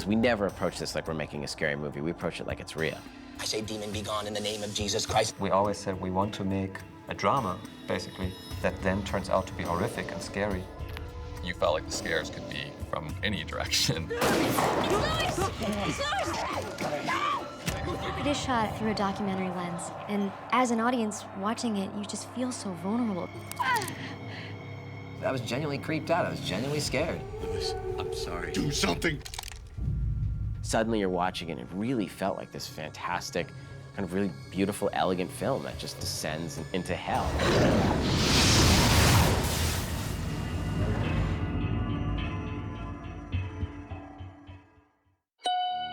We never approach this like we're making a scary movie. We approach it like it's real. I say, demon, be gone in the name of Jesus Christ. We always said we want to make a drama, basically, that then turns out to be horrific and scary. You felt like the scares could be from any direction. It is shot through a documentary lens, and as an audience watching it, you just feel so vulnerable. I was genuinely creeped out. I was genuinely scared. Lewis, I'm sorry. Do something! Suddenly you're watching it, and it really felt like this fantastic, kind of really beautiful, elegant film that just descends into hell.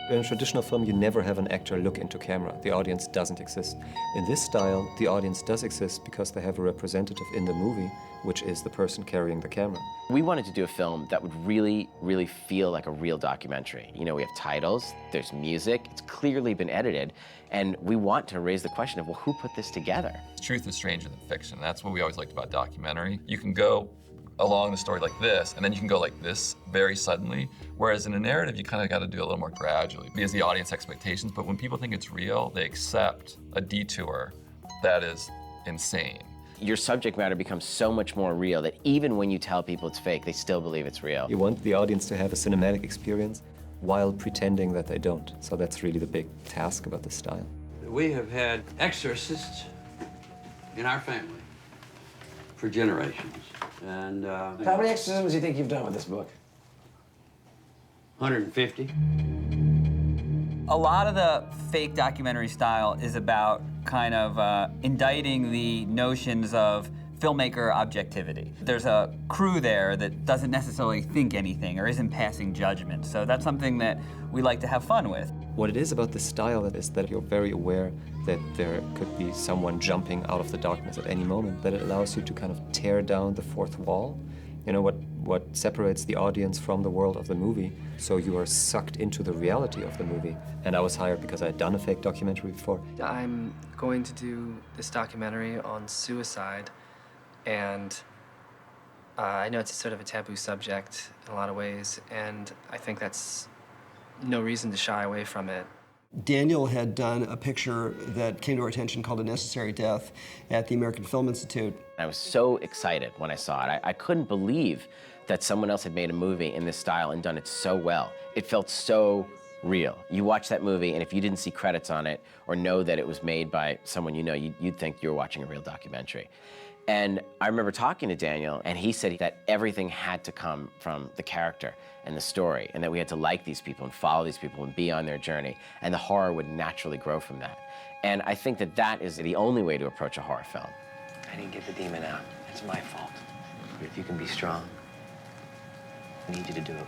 In a traditional film, you never have an actor look into camera. The audience doesn't exist. In this style, the audience does exist because they have a representative in the movie, which is the person carrying the camera. We wanted to do a film that would really, really feel like a real documentary. You know, we have titles, there's music, it's clearly been edited, and we want to raise the question of, well, who put this together? Truth is stranger than fiction. That's what we always liked about documentary. You can go along the story like this, and then you can go like this very suddenly. Whereas in a narrative, you kind of got to do a little more gradually because the audience expectations. But when people think it's real, they accept a detour that is insane. Your subject matter becomes so much more real that even when you tell people it's fake, they still believe it's real. You want the audience to have a cinematic experience while pretending that they don't. So that's really the big task about this style. We have had exorcists in our family for generations. And How many exorcisms do you think you've done with this book? 150. A lot of the fake documentary style is about kind of indicting the notions of filmmaker objectivity. There's a crew there that doesn't necessarily think anything or isn't passing judgment. So that's something that we like to have fun with. What it is about this style is that you're very aware that there could be someone jumping out of the darkness at any moment, that it allows you to kind of tear down the fourth wall. You know, what separates the audience from the world of the movie, so you are sucked into the reality of the movie. And I was hired because I had done a fake documentary before. I'm going to do this documentary on suicide, and I know it's sort of a taboo subject in a lot of ways, and I think that's no reason to shy away from it. Daniel had done a picture that came to our attention called A Necessary Death at the American Film Institute. I was so excited when I saw it. I couldn't believe that someone else had made a movie in this style and done it so well. It felt so real. You watch that movie, and if you didn't see credits on it or know that it was made by someone you know, you'd think you were watching a real documentary. And I remember talking to Daniel, and he said that everything had to come from the character and the story, and that we had to like these people and follow these people and be on their journey, and the horror would naturally grow from that. And I think that that is the only way to approach a horror film. I didn't get the demon out. It's my fault. But if you can be strong, I need you to do it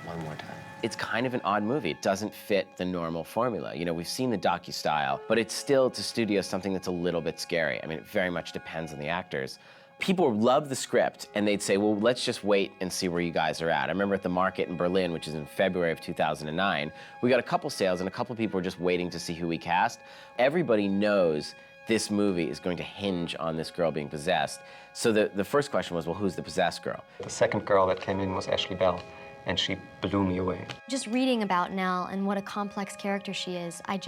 one more time. It's kind of an odd movie. It doesn't fit the normal formula. You know, we've seen the docu-style, but it's still, to studios, something that's a little bit scary. I mean, it very much depends on the actors. People love the script, and they'd say, well, let's just wait and see where you guys are at. I remember at the market in Berlin, which is in February of 2009, we got a couple sales, and a couple people were just waiting to see who we cast. Everybody knows this movie is going to hinge on this girl being possessed. So the first question was, well, who's the possessed girl? The second girl that came in was Ashely Bell, and she blew me away. Just reading about Nell and what a complex character she is, I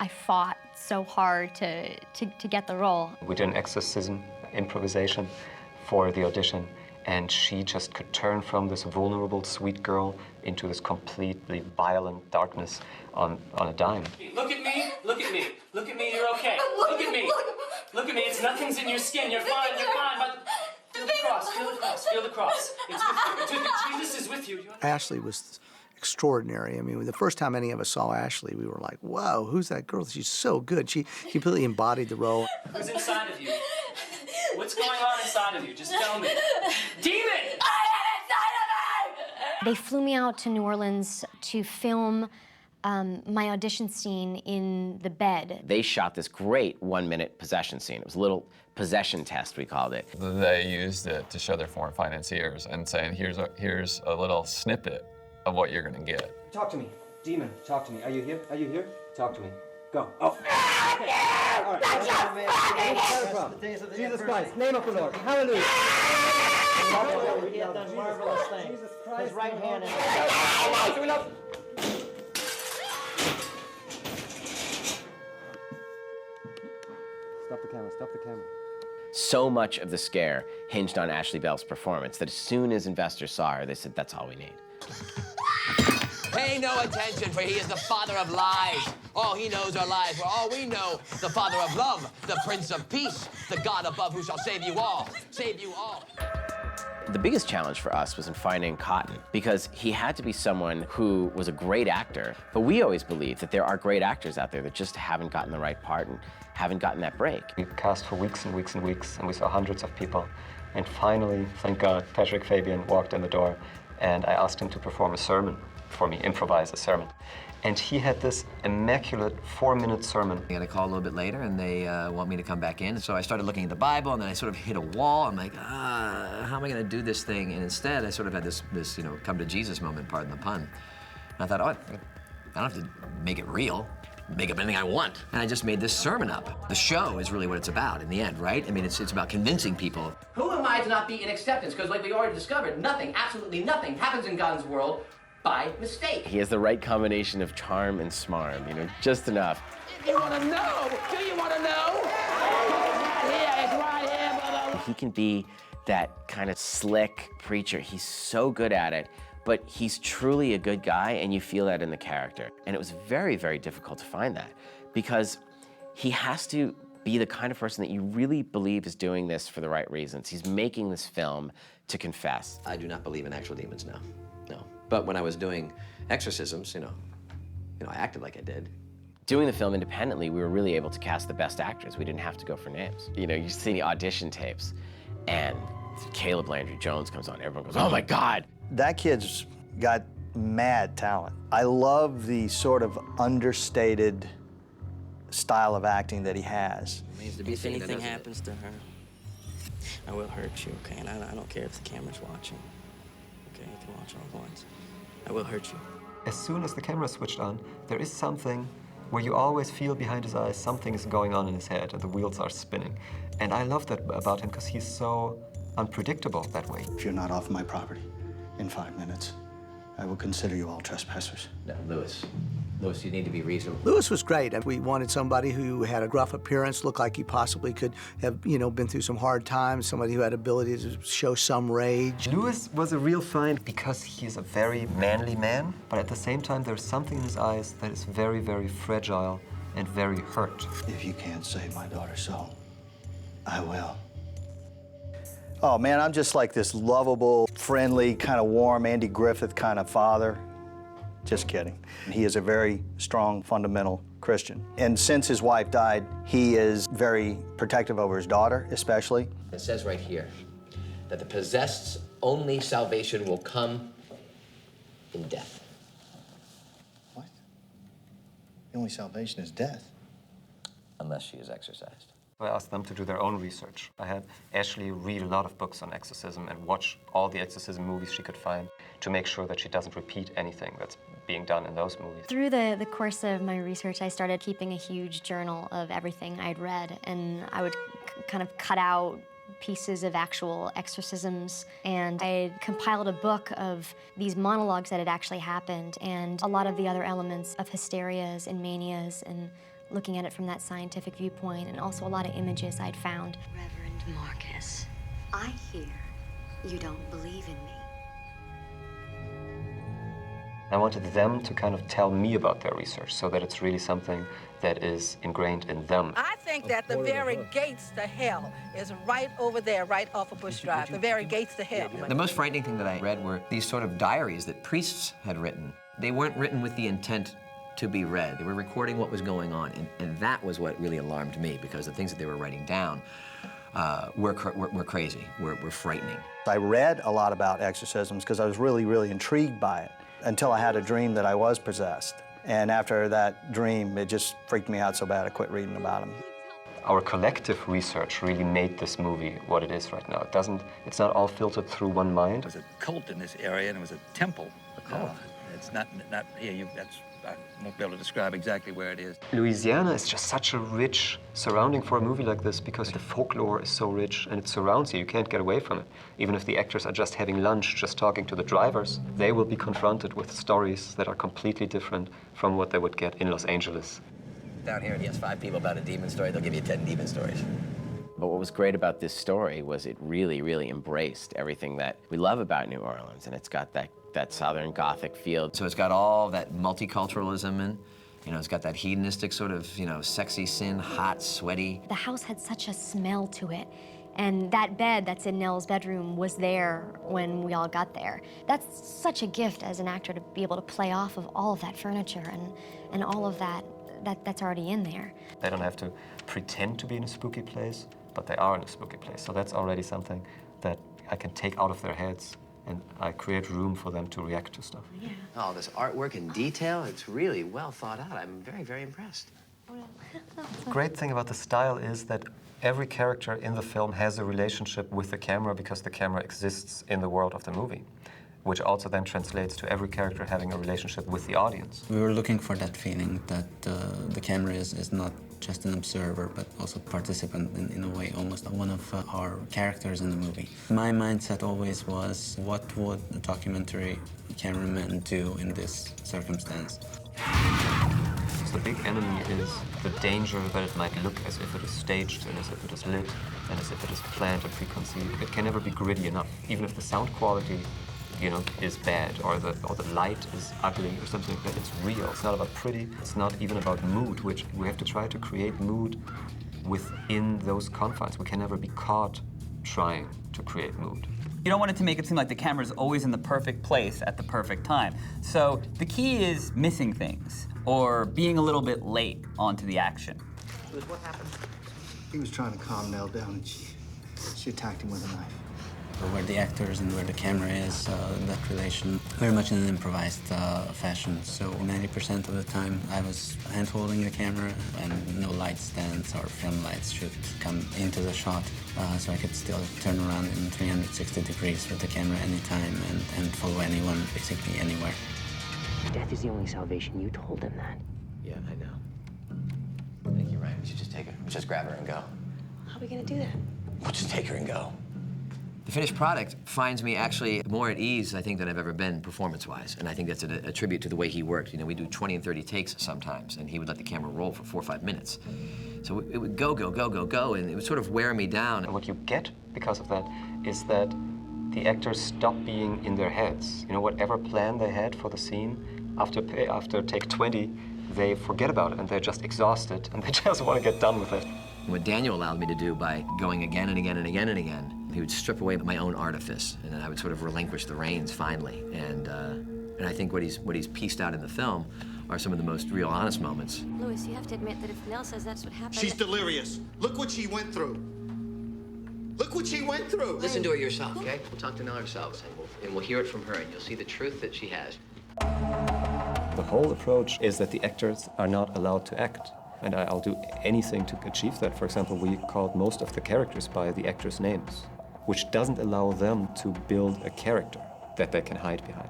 fought so hard to get the role. We did an exorcism improvisation for the audition, and she just could turn from this vulnerable, sweet girl into this completely violent darkness on a dime. Look at me, look at me, look at me, you're okay. Look at me, look at me, it's nothing's in your skin, you're fine, but feel the cross, feel the cross, feel the cross. It's with you, Jesus is with you. Ashely was extraordinary. I mean, the first time any of us saw Ashely, we were like, whoa, who's that girl? She's so good. She completely embodied the role. Who's inside of you? What's going on inside of you? Just tell me. Demon! I am inside of me! They flew me out to New Orleans to film my audition scene in the bed. They shot this great 1-minute possession scene. It was a little possession test, we called it. They used it to show their foreign financiers and saying, here's a little snippet of what you're gonna get. Talk to me. Demon, talk to me. Are you here? Are you here? Talk to me. Go. Oh. All right. Jesus Christ, name of the Lord. Hallelujah. He had done marvelous things. Jesus Christ. His right hand. the camera. So much of the scare hinged on Ashely Bell's performance that as soon as investors saw her, they said, that's all we need. Pay no attention, for he is the father of lies. All he knows are lies, for all we know, the father of love, the prince of peace, the God above who shall save you all. Save you all. The biggest challenge for us was in finding Cotton, because he had to be someone who was a great actor, but we always believe that there are great actors out there that just haven't gotten the right part and haven't gotten that break. We cast for weeks and weeks and weeks, and we saw hundreds of people. And finally, thank God, Fabian walked in the door, and I asked him to perform a sermon for me, improvise a sermon. And he had this immaculate 4-minute sermon. I got a call a little bit later, and they want me to come back in. So I started looking at the Bible, and then I sort of hit a wall. I'm like, how am I going to do this thing? And instead, I sort of had this come to Jesus moment, pardon the pun. And I thought, I don't have to make it real. Make up anything I want. And I just made this sermon up. The show is really what it's about in the end, right? I mean, it's about convincing people. Who am I to not be in acceptance? Because like we already discovered, nothing, absolutely nothing happens in God's world by mistake. He has the right combination of charm and smarm, just enough. You want to know? Do you want to know? It's right here, brother. He can be that kind of slick preacher. He's so good at it, but he's truly a good guy, and you feel that in the character. And it was very, very difficult to find that, because he has to be the kind of person that you really believe is doing this for the right reasons. He's making this film to confess. I do not believe in actual demons now, no. But when I was doing exorcisms, I acted like I did. Doing the film independently, we were really able to cast the best actors. We didn't have to go for names. You see the audition tapes, and Caleb Landry Jones comes on, everyone goes, oh my God. That kid's got mad talent. I love the sort of understated style of acting that he has. If anything happens to her, I will hurt you, okay? And I don't care if the camera's watching. Okay, you can watch all at once. I will hurt you. As soon as the camera switched on, there is something where you always feel behind his eyes something is going on in his head and the wheels are spinning. And I love that about him because he's so unpredictable that way. If you're not off my property in 5 minutes, I will consider you all trespassers. No, Louis, you need to be reasonable. Louis was great. We wanted somebody who had a gruff appearance, looked like he possibly could have, been through some hard times, somebody who had ability to show some rage. Louis was a real find because he's a very manly man, but at the same time, there's something in his eyes that is very, very fragile and very hurt. If you can't save my daughter's soul, I will. Oh man, I'm just like this lovable, friendly, kind of warm Andy Griffith kind of father. Just kidding. He is a very strong, fundamental Christian. And since his wife died, he is very protective over his daughter, especially. It says right here that the possessed's only salvation will come in death. What? The only salvation is death. Unless she is exorcised. I asked them to do their own research. I had Ashely read a lot of books on exorcism and watch all the exorcism movies she could find to make sure that she doesn't repeat anything that's being done in those movies. Through the course of my research, I started keeping a huge journal of everything I'd read, and I would kind of cut out pieces of actual exorcisms, and I compiled a book of these monologues that had actually happened and a lot of the other elements of hysterias and manias, and looking at it from that scientific viewpoint, and also a lot of images I'd found. Reverend Marcus, I hear you don't believe in me. I wanted them to kind of tell me about their research so that it's really something that is ingrained in them. I think that the very gates to hell is right over there, right off of Bush Drive, the very gates to hell. The most frightening thing that I read were these sort of diaries that priests had written. They weren't written with the intent to be read. They were recording what was going on, and that was what really alarmed me, because the things that they were writing down were crazy, were frightening. I read a lot about exorcisms because I was really, really intrigued by it until I had a dream that I was possessed. And after that dream, it just freaked me out so bad I quit reading about them. Our collective research really made this movie what it is right now. It's not all filtered through one mind. There was a cult in this area, and it was a temple. A cult? It's not here, I won't be able to describe exactly where it is. Louisiana is just such a rich surrounding for a movie like this because the folklore is so rich and it surrounds you. You can't get away from it. Even if the actors are just having lunch, just talking to the drivers, they will be confronted with stories that are completely different from what they would get in Los Angeles. Down here, and he has 5 people about a demon story, they'll give you 10 demon stories. But what was great about this story was it really, really embraced everything that we love about New Orleans, and it's got that Southern Gothic feel. So it's got all that multiculturalism and, you know, it's got that hedonistic sort of, you know, sexy sin, hot, sweaty. The house had such a smell to it. And that bed that's in Nell's bedroom was there when we all got there. That's such a gift as an actor to be able to play off of all of that furniture and all of that's already in there. They don't have to pretend to be in a spooky place, but they are in a spooky place. So that's already something that I can take out of their heads, and I create room for them to react to stuff. Yeah. All this artwork and detail, it's really well thought out. I'm very, very impressed. The great thing about the style is that every character in the film has a relationship with the camera because the camera exists in the world of the movie, which also then translates to every character having a relationship with the audience. We were looking for that feeling that the camera is not just an observer, but also participant in a way, almost one of our characters in the movie. My mindset always was, what would a documentary cameraman do in this circumstance? The big enemy is the danger that it might look as if it is staged and as if it is lit and as if it is planned and preconceived. It can never be gritty enough, even if the sound quality, you know, is bad or the light is ugly or something like that. It's real. It's not about pretty. It's not even about mood, which we have to try to create mood within those confines. We can never be caught trying to create mood. You don't want it to make it seem like the camera's always in the perfect place at the perfect time. So the key is missing things or being a little bit late onto the action. What happened? He was trying to calm Nell down, and she attacked him with a knife. Where the actors and where the camera is, that relation, very much in an improvised fashion. So 90% of the time I was hand-holding the camera and no light stands or film lights should come into the shot. So I could still turn around in 360 degrees with the camera anytime and follow anyone basically anywhere. Death is the only salvation. You told him that. Yeah, I know. I think you're right. We should just take her. We'll just grab her and go. How are we gonna do that? We'll just take her and go. The finished product finds me actually more at ease, I think, than I've ever been performance-wise. And I think that's a tribute to the way he worked. You know, we do 20 and 30 takes sometimes, and he would let the camera roll for 4 or 5 minutes. So it would go, and it would sort of wear me down. And what you get because of that is that the actors stop being in their heads. You know, whatever plan they had for the scene, after take 20, they forget about it, and they're just exhausted, and they just want to get done with it. What Daniel allowed me to do by going again and again and again and again, he would strip away my own artifice, and then I would sort of relinquish the reins finally. And I think what he's pieced out in the film are some of the most real, honest moments. Louis, you have to admit that if Nell says that's what happened... She's delirious. Look what she went through. Look what she went through. Listen to her yourself, okay? We'll talk to Nell ourselves, and we'll hear it from her, and you'll see the truth that she has. The whole approach is that the actors are not allowed to act. And I'll do anything to achieve that. For example, we called most of the characters by the actors' names, which doesn't allow them to build a character that they can hide behind.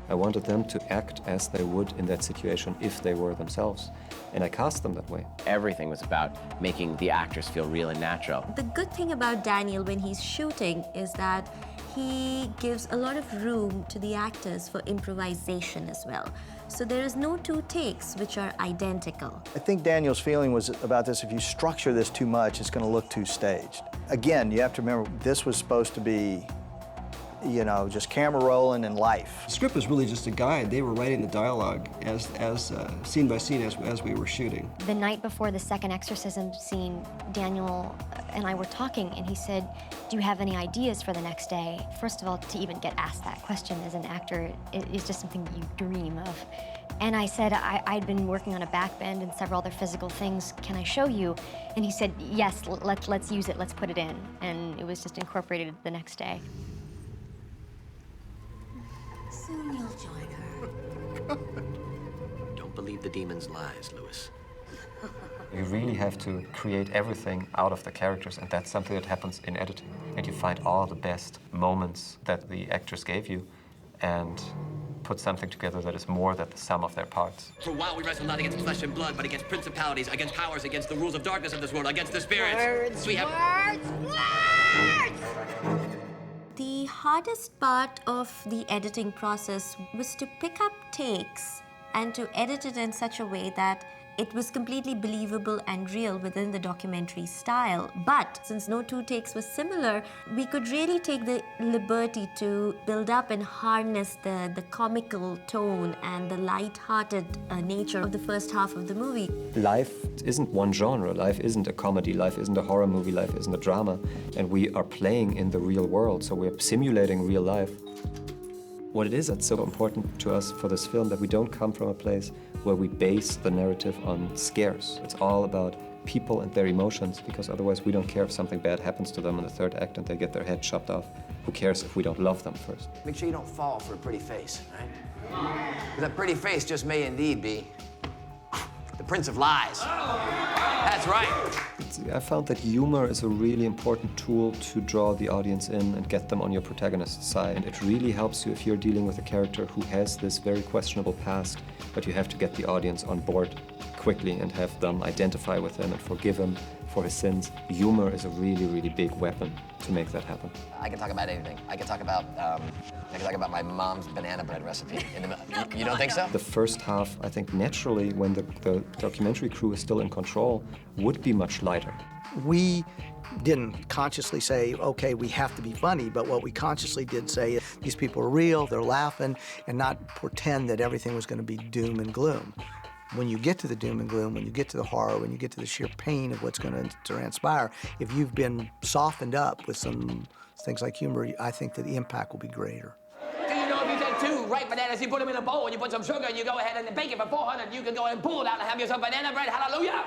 I wanted them to act as they would in that situation if they were themselves, and I cast them that way. Everything was about making the actors feel real and natural. The good thing about Daniel when he's shooting is that he gives a lot of room to the actors for improvisation as well. So there is no 2 takes which are identical. I think Daniel's feeling was about this, if you structure this too much, it's going to look too staged. Again, you have to remember, this was supposed to be, you know, just camera rolling and life. The script was really just a guide. They were writing the dialogue as scene by scene as we were shooting. The night before the second exorcism scene, Daniel and I were talking, and he said, do you have any ideas for the next day? First of all, to even get asked that question as an actor is just something you dream of. And I said, I'd been working on a backbend and several other physical things. Can I show you? And he said, yes, let's use it, let's put it in. And it was just incorporated the next day. Soon you'll join her. Don't believe the demon's lies, Louis. You really have to create everything out of the characters, and that's something that happens in editing. And you find all the best moments that the actors gave you and put something together that is more than the sum of their parts. For a while we wrestle not against flesh and blood, but against principalities, against powers, against the rules of darkness of this world, against the spirits. Words! The hardest part of the editing process was to pick up takes and to edit it in such a way that It was completely believable and real within the documentary style. But since no two takes were similar, we could really take the liberty to build up and harness the comical tone and the light-hearted nature of the first half of the movie. Life isn't one genre. Life isn't a comedy. Life isn't a horror movie. Life isn't a drama. And we are playing in the real world, so we're simulating real life. What it is that's so important to us for this film, that we don't come from a place where we base the narrative on scares. It's all about people and their emotions, because otherwise we don't care if something bad happens to them in the third act and they get their head chopped off. Who cares if we don't love them first? Make sure you don't fall for a pretty face, right? Because that pretty face just may indeed be the Prince of Lies. That's right. I found that humor is a really important tool to draw the audience in and get them on your protagonist's side. And it really helps you if you're dealing with a character who has this very questionable past, but you have to get the audience on board quickly and have them identify with him and forgive him for his sins. Humor is a really, really big weapon to make that happen. I can talk about anything. I can talk about my mom's banana bread recipe. You don't think so? The first half, I think naturally, when the documentary crew is still in control, would be much lighter. We didn't consciously say, okay, we have to be funny, but what we consciously did say, these people are real, they're laughing, and not pretend that everything was going to be doom and gloom. When you get to the doom and gloom, when you get to the horror, when you get to the sheer pain of what's going to transpire, if you've been softened up with some things like humor, I think that the impact will be greater. Do you know if you take 2 ripe bananas, you put them in a bowl, and you put some sugar, and you go ahead and bake it for 400, you can go ahead and pull it out and have yourself banana bread. Hallelujah!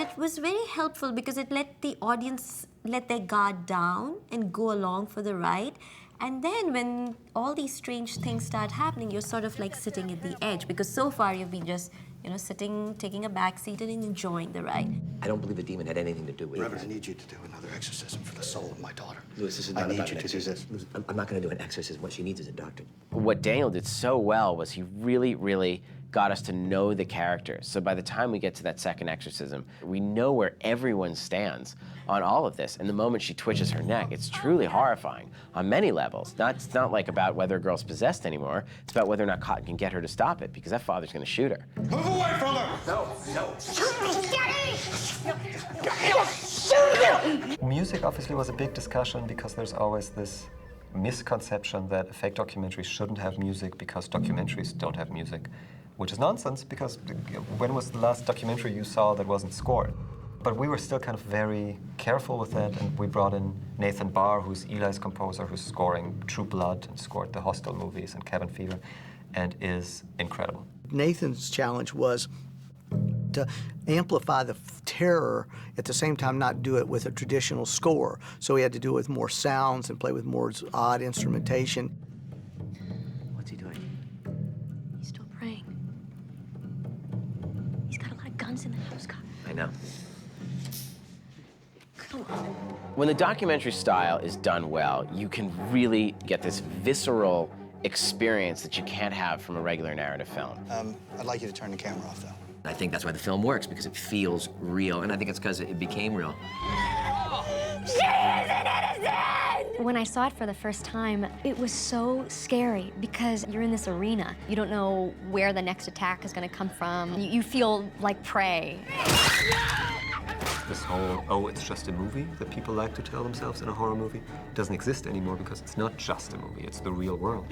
It was very helpful because it let the audience let their guard down and go along for the ride. And then when all these strange things start happening, you're sort of like sitting at the edge, because so far you've been just, sitting, taking a back seat and enjoying the ride. I don't believe the demon had anything to do with it. Reverend, I need you to do another exorcism for the soul of my daughter. Louis, this is not about an exorcism. I'm not going to do an exorcism. What she needs is a doctor. What Daniel did so well was he really, really got us to know the characters. So by the time we get to that second exorcism, we know where everyone stands on all of this. And the moment she twitches her neck, it's truly horrifying on many levels. It's not like about whether a girl's possessed anymore. It's about whether or not Cotton can get her to stop it, because that father's going to shoot her. Move away from her! No. Music obviously was a big discussion, because there's always this misconception that a fake documentary shouldn't have music because documentaries don't have music, which is nonsense, because when was the last documentary you saw that wasn't scored? But we were still kind of very careful with that, and we brought in Nathan Barr, who's Eli's composer, who's scoring True Blood and scored the Hostel movies and Cabin Fever, and is incredible. Nathan's challenge was to amplify the terror, at the same time not do it with a traditional score. So he had to do it with more sounds and play with more odd instrumentation. What's he doing? He's still praying. He's got a lot of guns in the house, Cotton. I know. Come on. When the documentary style is done well, you can really get this visceral experience that you can't have from a regular narrative film. I'd like you to turn the camera off, though. I think that's why the film works, because it feels real, and I think it's because it became real. When I saw it for the first time, it was so scary because you're in this arena. You don't know where the next attack is going to come from. You feel like prey. This whole, it's just a movie that people like to tell themselves in a horror movie doesn't exist anymore, because it's not just a movie, it's the real world.